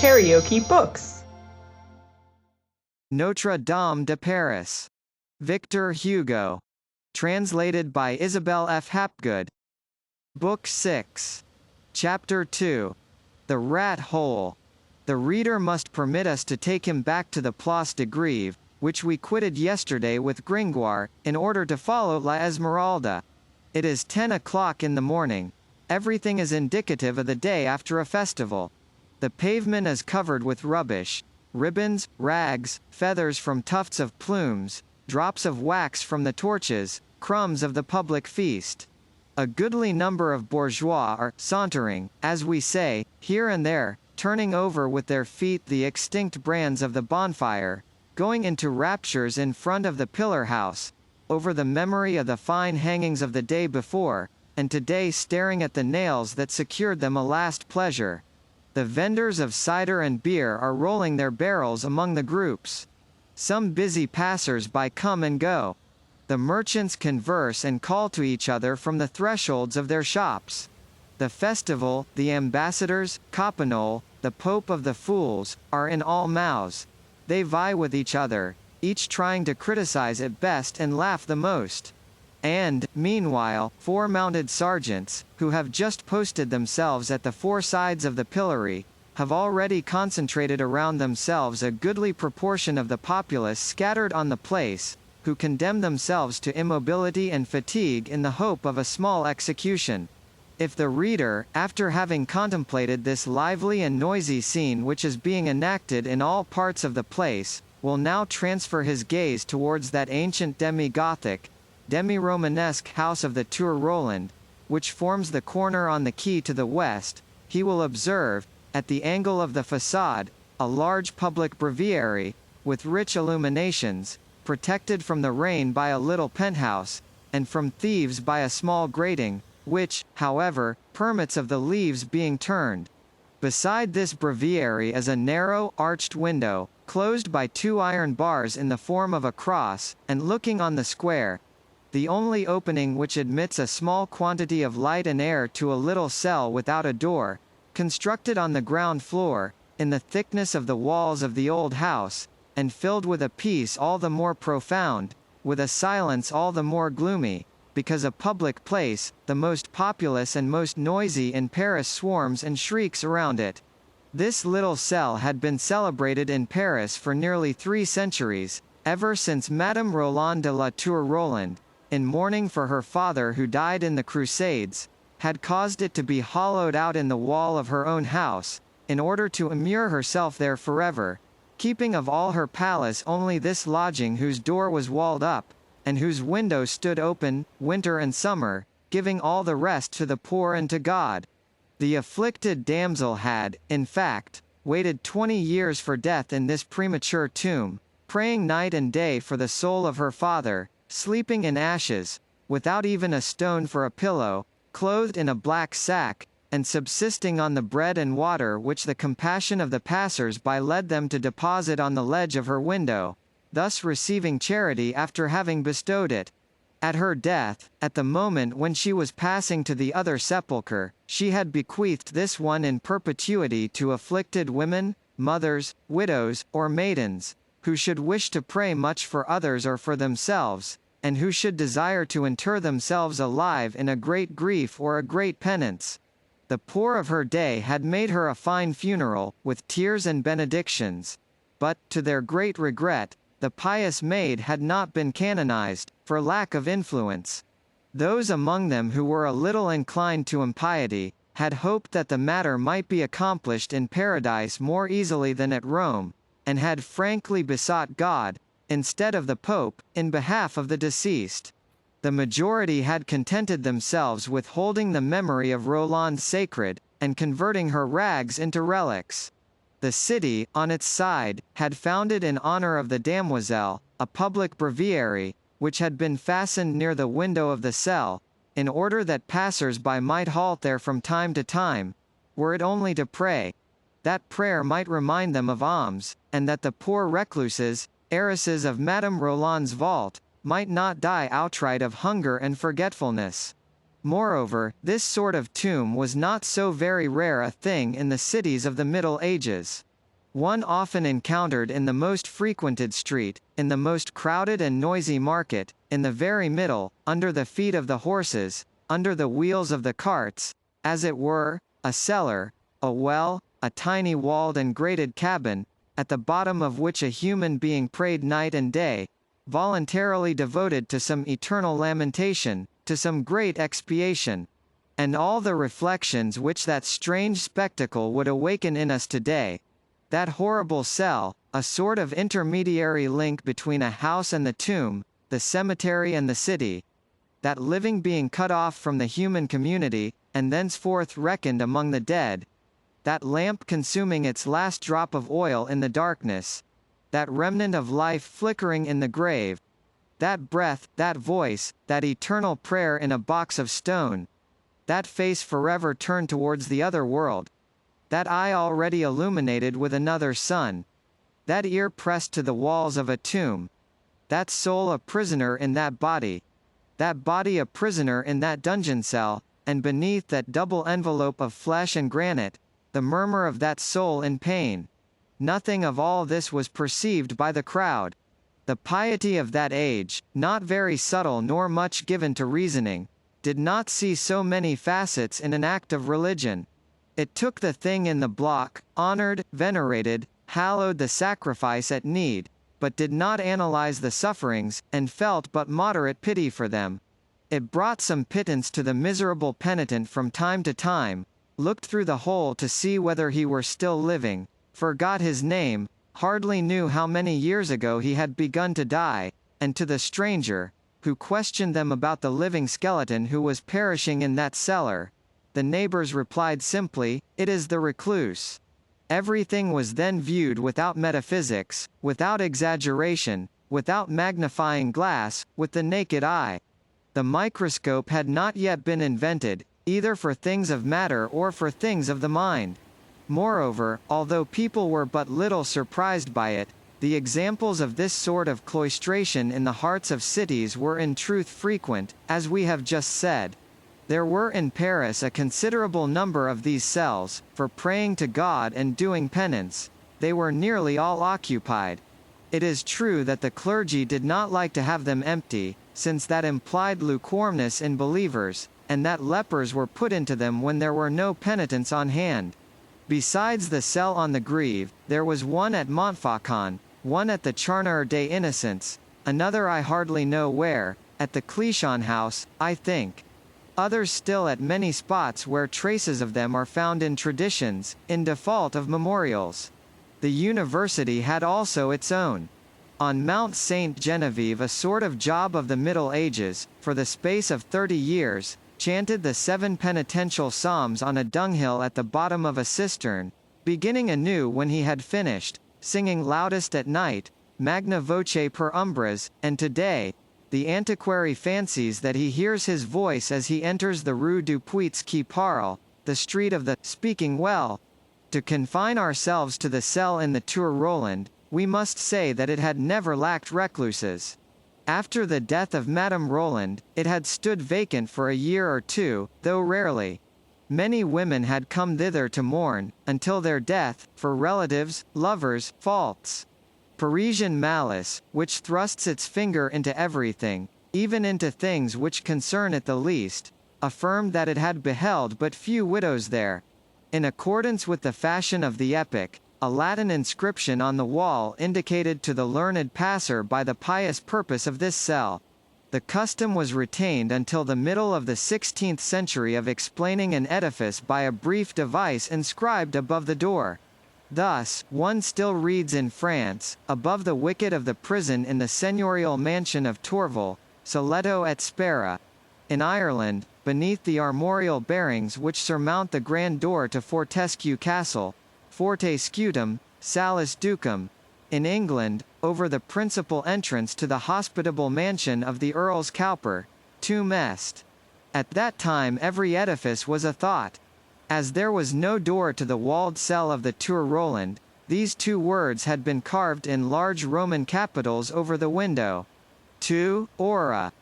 KaraokeBooks. Notre-Dame de Paris. Victor Hugo. Translated by Isabel F. Hapgood. Book 6. Chapter 2. The Rat Hole. The reader must permit us to take him back to the Place de Grève, which we quitted yesterday with Gringoire, in order to follow La Esmeralda. It is 10 o'clock in the morning. Everything is indicative of the day after a festival. The pavement is covered with rubbish, ribbons, rags, feathers from tufts of plumes, drops of wax from the torches, crumbs of the public feast. A goodly number of bourgeois are sauntering, as we say, here and there, turning over with their feet the extinct brands of the bonfire, going into raptures in front of the pillar house, over the memory of the fine hangings of the day before, and today staring at the nails that secured them a last pleasure. The vendors of cider and beer are rolling their barrels among the groups. Some busy passers-by come and go. The merchants converse and call to each other from the thresholds of their shops. The festival, the ambassadors, Coppenole, the Pope of the Fools, are in all mouths. They vie with each other, each trying to criticize it best and laugh the most. And, meanwhile, 4 mounted sergeants, who have just posted themselves at the 4 sides of the pillory, have already concentrated around themselves a goodly proportion of the populace scattered on the place, who condemn themselves to immobility and fatigue in the hope of a small execution. If the reader, after having contemplated this lively and noisy scene which is being enacted in all parts of the place, will now transfer his gaze towards that ancient demi-Gothic, demi-Romanesque house of the Tour Roland, which forms the corner on the quay to the west, he will observe, at the angle of the façade, a large public breviary, with rich illuminations, protected from the rain by a little penthouse, and from thieves by a small grating, which, however, permits of the leaves being turned. Beside this breviary is a narrow, arched window, closed by 2 iron bars in the form of a cross, and looking on the square, the only opening which admits a small quantity of light and air to a little cell without a door, constructed on the ground floor, in the thickness of the walls of the old house, and filled with a peace all the more profound, with a silence all the more gloomy, because a public place, the most populous and most noisy in Paris, swarms and shrieks around it. This little cell had been celebrated in Paris for nearly 3 centuries, ever since Madame Roland de la Tour Roland, in mourning for her father who died in the Crusades, had caused it to be hollowed out in the wall of her own house, in order to immure herself there forever, keeping of all her palace only this lodging whose door was walled up, and whose windows stood open, winter and summer, giving all the rest to the poor and to God. The afflicted damsel had, in fact, waited 20 years for death in this premature tomb, praying night and day for the soul of her father, sleeping in ashes, without even a stone for a pillow, clothed in a black sack, and subsisting on the bread and water which the compassion of the passers-by led them to deposit on the ledge of her window, thus receiving charity after having bestowed it. At her death, at the moment when she was passing to the other sepulchre, she had bequeathed this one in perpetuity to afflicted women, mothers, widows, or maidens, who should wish to pray much for others or for themselves, and who should desire to inter themselves alive in a great grief or a great penance. The poor of her day had made her a fine funeral, with tears and benedictions. But, to their great regret, the pious maid had not been canonized, for lack of influence. Those among them who were a little inclined to impiety, had hoped that the matter might be accomplished in paradise more easily than at Rome, and had frankly besought God, instead of the Pope, in behalf of the deceased. The majority had contented themselves with holding the memory of Roland sacred, and converting her rags into relics. The city, on its side, had founded in honor of the Damoiselle, a public breviary, which had been fastened near the window of the cell, in order that passers-by might halt there from time to time, were it only to pray. That prayer might remind them of alms, and that the poor recluses, heiresses of Madame Roland's vault, might not die outright of hunger and forgetfulness. Moreover, this sort of tomb was not so very rare a thing in the cities of the Middle Ages. one often encountered in the most frequented street, in the most crowded and noisy market, in the very middle, under the feet of the horses, under the wheels of the carts, as it were, a cellar, a well, a tiny walled and grated cabin, at the bottom of which a human being prayed night and day, voluntarily devoted to some eternal lamentation, to some great expiation. And all the reflections which that strange spectacle would awaken in us today. That horrible cell, a sort of intermediary link between a house and the tomb, the cemetery and the city. That living being cut off from the human community, and thenceforth reckoned among the dead. That lamp consuming its last drop of oil in the darkness. That remnant of life flickering in the grave. That breath, that voice, that eternal prayer in a box of stone. That face forever turned towards the other world. That eye already illuminated with another sun. That ear pressed to the walls of a tomb. That soul a prisoner in that body. That body a prisoner in that dungeon cell, and beneath that double envelope of flesh and granite, the murmur of that soul in pain. Nothing of all this was perceived by the crowd. The piety of that age, not very subtle nor much given to reasoning, did not see so many facets in an act of religion. It took the thing in the block, honored, venerated, hallowed the sacrifice at need, but did not analyze the sufferings, and felt but moderate pity for them. It brought some pittance to the miserable penitent from time to time, looked through the hole to see whether he were still living, forgot his name, hardly knew how many years ago he had begun to die, and to the stranger, who questioned them about the living skeleton who was perishing in that cellar, the neighbors replied simply, "It is the recluse." Everything was then viewed without metaphysics, without exaggeration, without magnifying glass, with the naked eye. The microscope had not yet been invented, either for things of matter or for things of the mind. Moreover, although people were but little surprised by it, the examples of this sort of cloistration in the hearts of cities were in truth frequent, as we have just said. There were in Paris a considerable number of these cells, for praying to God and doing penance. They were nearly all occupied. It is true that the clergy did not like to have them empty, since that implied lukewarmness in believers, and that lepers were put into them when there were no penitents on hand. Besides the cell on the Grève, there was one at Montfaucon, one at the Charnier des Innocents, another I hardly know where, at the Clichy house, I think. Others still at many spots where traces of them are found in traditions, in default of memorials. The university had also its own. On Mount Saint Genevieve, a sort of job of the Middle Ages, for the space of 30 years, chanted the 7 penitential psalms on a dunghill at the bottom of a cistern, beginning anew when he had finished, singing loudest at night, magna voce per umbras, and today, the antiquary fancies that he hears his voice as he enters the Rue du Puits qui Parle, the street of the speaking well. To confine ourselves to the cell in the Tour Roland, we must say that it had never lacked recluses. After the death of Madame Roland, it had stood vacant for a year or two, though rarely. Many women had come thither to mourn, until their death, for relatives, lovers, faults. Parisian malice, which thrusts its finger into everything, even into things which concern it the least, affirmed that it had beheld but few widows there. In accordance with the fashion of the epoch, a Latin inscription on the wall indicated to the learned passer by the pious purpose of this cell. The custom was retained until the middle of the 16th century of explaining an edifice by a brief device inscribed above the door. Thus, one still reads in France, above the wicket of the prison in the seigneurial mansion of Tourvel, Soletto et Spera. In Ireland, beneath the armorial bearings which surmount the grand door to Fortescue Castle, Forte Scutum, Salus Ducum. In England, over the principal entrance to the hospitable mansion of the Earls Cowper, Tum Est. At that time every edifice was a thought. As there was no door to the walled cell of the Tour Roland, these 2 words had been carved in large Roman capitals over the window. Tu, ora.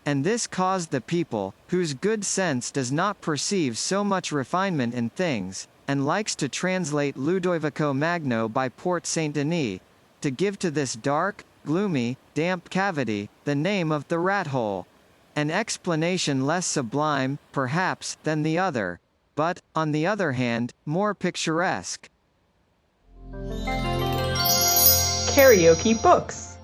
And this caused the people, whose good sense does not perceive so much refinement in things, and likes to translate Ludovico Magno by Port Saint Denis, to give to this dark, gloomy, damp cavity, the name of the rat hole. An explanation less sublime, perhaps, than the other, but, on the other hand, more picturesque. KaraokeBooks.